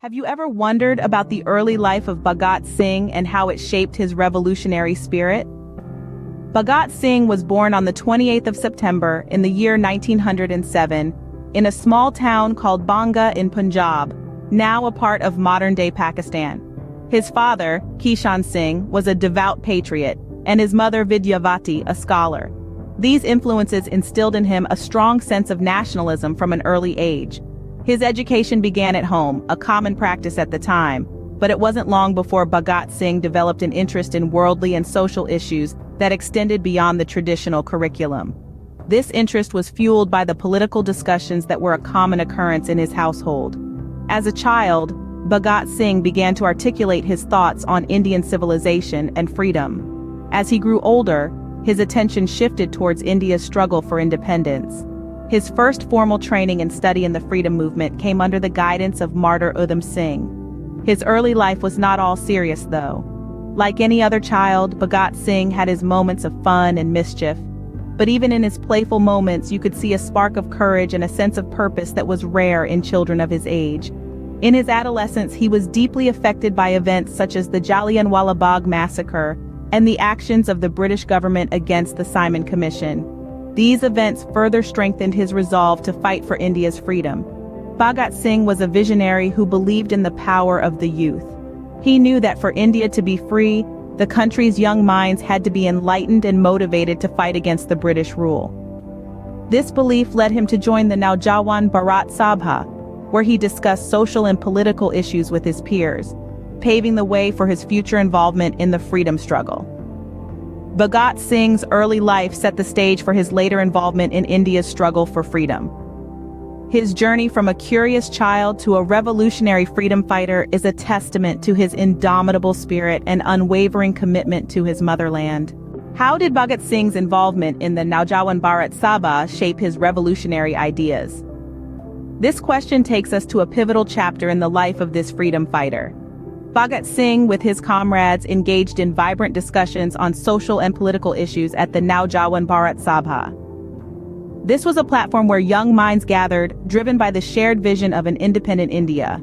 Have you ever wondered about the early life of Bhagat Singh and how it shaped his revolutionary spirit? Bhagat Singh was born on the 28th of September in the year 1907 in a small town called Banga in Punjab, now a part of modern-day Pakistan. His father, Kishan Singh, was a devout patriot, and his mother Vidyavati, a scholar. These influences instilled in him a strong sense of nationalism from an early age. His education began at home, a common practice at the time, but it wasn't long before Bhagat Singh developed an interest in worldly and social issues that extended beyond the traditional curriculum. This interest was fueled by the political discussions that were a common occurrence in his household. As a child, Bhagat Singh began to articulate his thoughts on Indian civilization and freedom. As he grew older, his attention shifted towards India's struggle for independence. His first formal training and study in the freedom movement came under the guidance of Martyr Udham Singh. His early life was not all serious, though. Like any other child, Bhagat Singh had his moments of fun and mischief. But even in his playful moments, you could see a spark of courage and a sense of purpose that was rare in children of his age. In his adolescence, he was deeply affected by events such as the Jallianwala Bagh massacre and the actions of the British government against the Simon Commission. These events further strengthened his resolve to fight for India's freedom. Bhagat Singh was a visionary who believed in the power of the youth. He knew that for India to be free, the country's young minds had to be enlightened and motivated to fight against the British rule. This belief led him to join the Naujawan Bharat Sabha, where he discussed social and political issues with his peers, paving the way for his future involvement in the freedom struggle. Bhagat Singh's early life set the stage for his later involvement in India's struggle for freedom. His journey from a curious child to a revolutionary freedom fighter is a testament to his indomitable spirit and unwavering commitment to his motherland. How did Bhagat Singh's involvement in the Naujawan Bharat Sabha shape his revolutionary ideas? This question takes us to a pivotal chapter in the life of this freedom fighter. Bhagat Singh, with his comrades, engaged in vibrant discussions on social and political issues at the Naujawan Bharat Sabha. This was a platform where young minds gathered, driven by the shared vision of an independent India.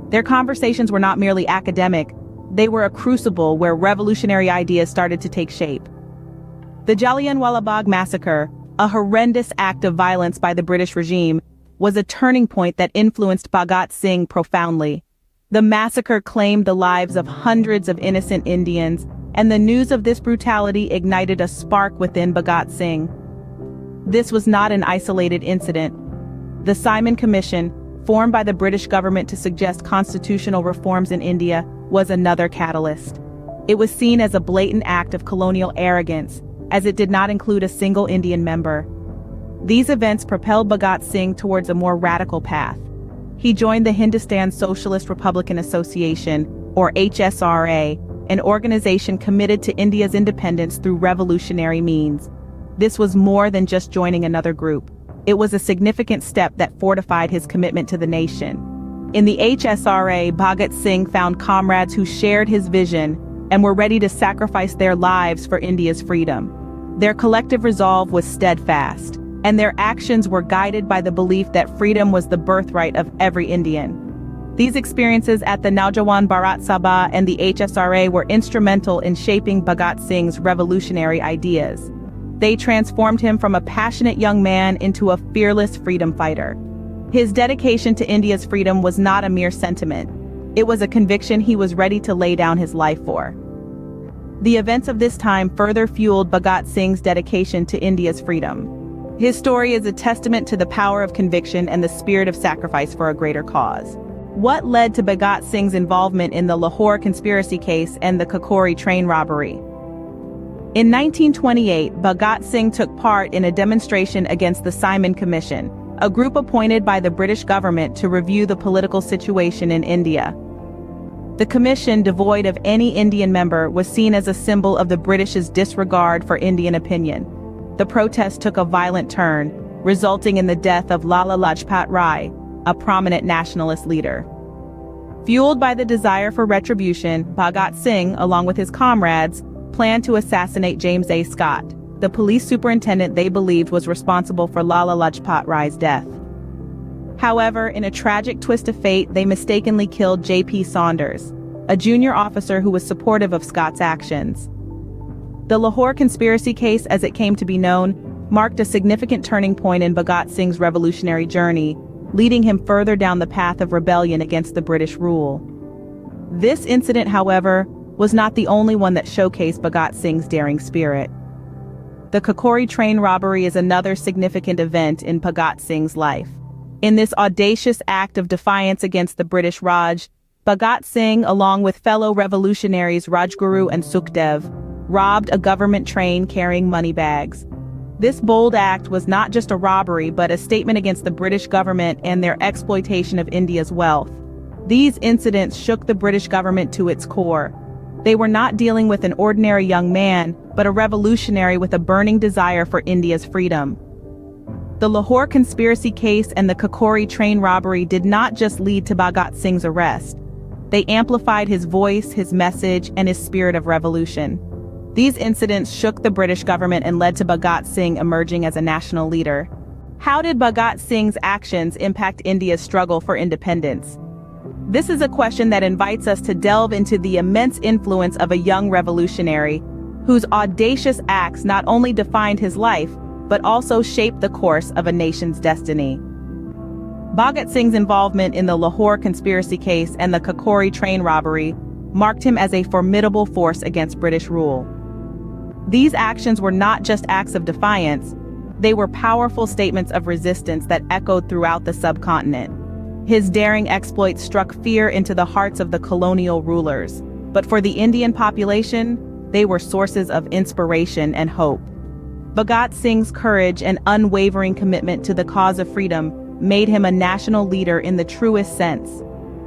Their conversations were not merely academic, they were a crucible where revolutionary ideas started to take shape. The Jallianwala Bagh massacre, a horrendous act of violence by the British regime, was a turning point that influenced Bhagat Singh profoundly. The massacre claimed the lives of hundreds of innocent Indians, and the news of this brutality ignited a spark within Bhagat Singh. This was not an isolated incident. The Simon Commission, formed by the British government to suggest constitutional reforms in India, was another catalyst. It was seen as a blatant act of colonial arrogance, as it did not include a single Indian member. These events propelled Bhagat Singh towards a more radical path. He joined the Hindustan Socialist Republican Association, or HSRA, an organization committed to India's independence through revolutionary means. This was more than just joining another group. It was a significant step that fortified his commitment to the nation. In the HSRA, Bhagat Singh found comrades who shared his vision and were ready to sacrifice their lives for India's freedom. Their collective resolve was steadfast, and their actions were guided by the belief that freedom was the birthright of every Indian. These experiences at the Naujawan Bharat Sabha and the HSRA were instrumental in shaping Bhagat Singh's revolutionary ideas. They transformed him from a passionate young man into a fearless freedom fighter. His dedication to India's freedom was not a mere sentiment. It was a conviction he was ready to lay down his life for. The events of this time further fueled Bhagat Singh's dedication to India's freedom. His story is a testament to the power of conviction and the spirit of sacrifice for a greater cause. What led to Bhagat Singh's involvement in the Lahore conspiracy case and the Kakori train robbery? In 1928, Bhagat Singh took part in a demonstration against the Simon Commission, a group appointed by the British government to review the political situation in India. The commission, devoid of any Indian member, was seen as a symbol of the British's disregard for Indian opinion. The protest took a violent turn, resulting in the death of Lala Lajpat Rai, a prominent nationalist leader. Fueled by the desire for retribution, Bhagat Singh, along with his comrades, planned to assassinate James A. Scott, the police superintendent they believed was responsible for Lala Lajpat Rai's death. However, in a tragic twist of fate, they mistakenly killed J.P. Saunders, a junior officer who was supportive of Scott's actions. The Lahore conspiracy case, as it came to be known, marked a significant turning point in Bhagat Singh's revolutionary journey, leading him further down the path of rebellion against the British rule. This incident, however, was not the only one that showcased Bhagat Singh's daring spirit. The Kakori train robbery is another significant event in Bhagat Singh's life. In this audacious act of defiance against the British Raj, Bhagat Singh, along with fellow revolutionaries Rajguru and Sukhdev, robbed a government train carrying money bags. This bold act was not just a robbery but a statement against the British government and their exploitation of India's wealth. These incidents shook the British government to its core. They were not dealing with an ordinary young man, but a revolutionary with a burning desire for India's freedom. The Lahore conspiracy case and the Kakori train robbery did not just lead to Bhagat Singh's arrest. They amplified his voice, his message, and his spirit of revolution. These incidents shook the British government and led to Bhagat Singh emerging as a national leader. How did Bhagat Singh's actions impact India's struggle for independence? This is a question that invites us to delve into the immense influence of a young revolutionary, whose audacious acts not only defined his life, but also shaped the course of a nation's destiny. Bhagat Singh's involvement in the Lahore conspiracy case and the Kakori train robbery marked him as a formidable force against British rule. These actions were not just acts of defiance, they were powerful statements of resistance that echoed throughout the subcontinent. His daring exploits struck fear into the hearts of the colonial rulers, but for the Indian population, they were sources of inspiration and hope. Bhagat Singh's courage and unwavering commitment to the cause of freedom made him a national leader in the truest sense.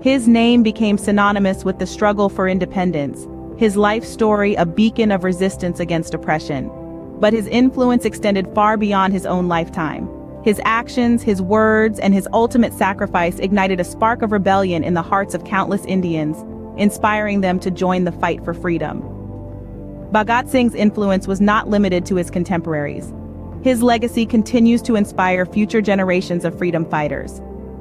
His name became synonymous with the struggle for independence, his life story a beacon of resistance against oppression. But his influence extended far beyond his own lifetime. His actions, his words, and his ultimate sacrifice ignited a spark of rebellion in the hearts of countless Indians, inspiring them to join the fight for freedom. Bhagat Singh's influence was not limited to his contemporaries. His legacy continues to inspire future generations of freedom fighters.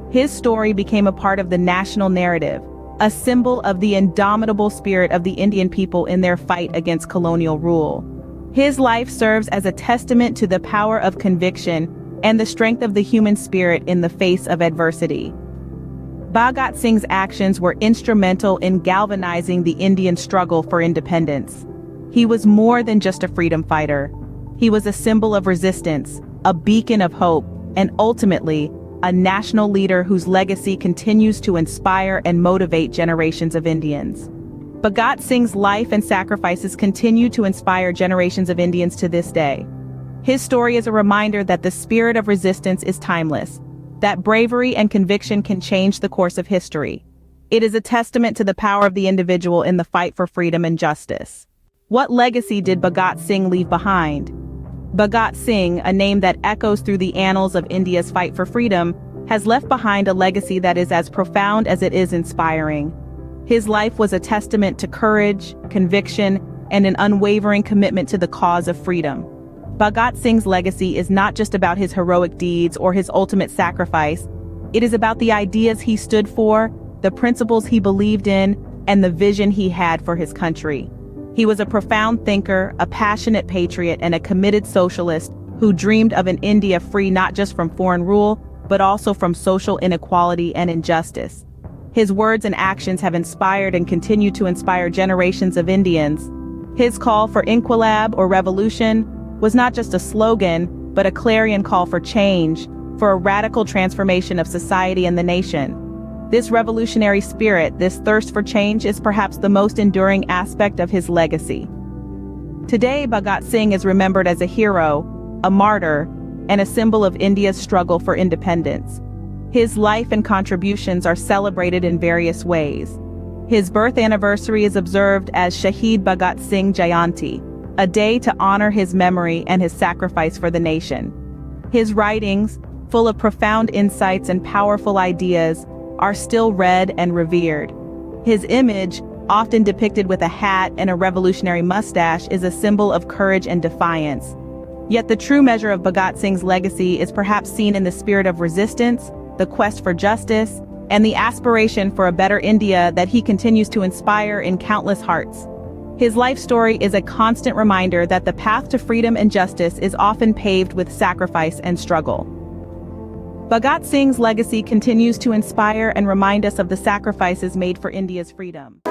His story became a part of the national narrative, a symbol of the indomitable spirit of the Indian people in their fight against colonial rule. His life serves as a testament to the power of conviction and the strength of the human spirit in the face of adversity. Bhagat Singh's actions were instrumental in galvanizing the Indian struggle for independence. He was more than just a freedom fighter. He was a symbol of resistance, a beacon of hope, and ultimately, a national leader whose legacy continues to inspire and motivate generations of Indians. Bhagat Singh's life and sacrifices continue to inspire generations of Indians to this day. His story is a reminder that the spirit of resistance is timeless, that bravery and conviction can change the course of history. It is a testament to the power of the individual in the fight for freedom and justice. What legacy did Bhagat Singh leave behind? Bhagat Singh, a name that echoes through the annals of India's fight for freedom, has left behind a legacy that is as profound as it is inspiring. His life was a testament to courage, conviction, and an unwavering commitment to the cause of freedom. Bhagat Singh's legacy is not just about his heroic deeds or his ultimate sacrifice. It is about the ideas he stood for, the principles he believed in, and the vision he had for his country. He was a profound thinker, a passionate patriot, and a committed socialist who dreamed of an India free not just from foreign rule, but also from social inequality and injustice. His words and actions have inspired and continue to inspire generations of Indians. His call for inquilab or revolution was not just a slogan, but a clarion call for change, for a radical transformation of society and the nation. This revolutionary spirit, this thirst for change, is perhaps the most enduring aspect of his legacy. Today, Bhagat Singh is remembered as a hero, a martyr, and a symbol of India's struggle for independence. His life and contributions are celebrated in various ways. His birth anniversary is observed as Shahid Bhagat Singh Jayanti, a day to honor his memory and his sacrifice for the nation. His writings, full of profound insights and powerful ideas, are still read and revered. His image, often depicted with a hat and a revolutionary mustache, is a symbol of courage and defiance. Yet the true measure of Bhagat Singh's legacy is perhaps seen in the spirit of resistance, the quest for justice, and the aspiration for a better India that he continues to inspire in countless hearts. His life story is a constant reminder that the path to freedom and justice is often paved with sacrifice and struggle. Bhagat Singh's legacy continues to inspire and remind us of the sacrifices made for India's freedom.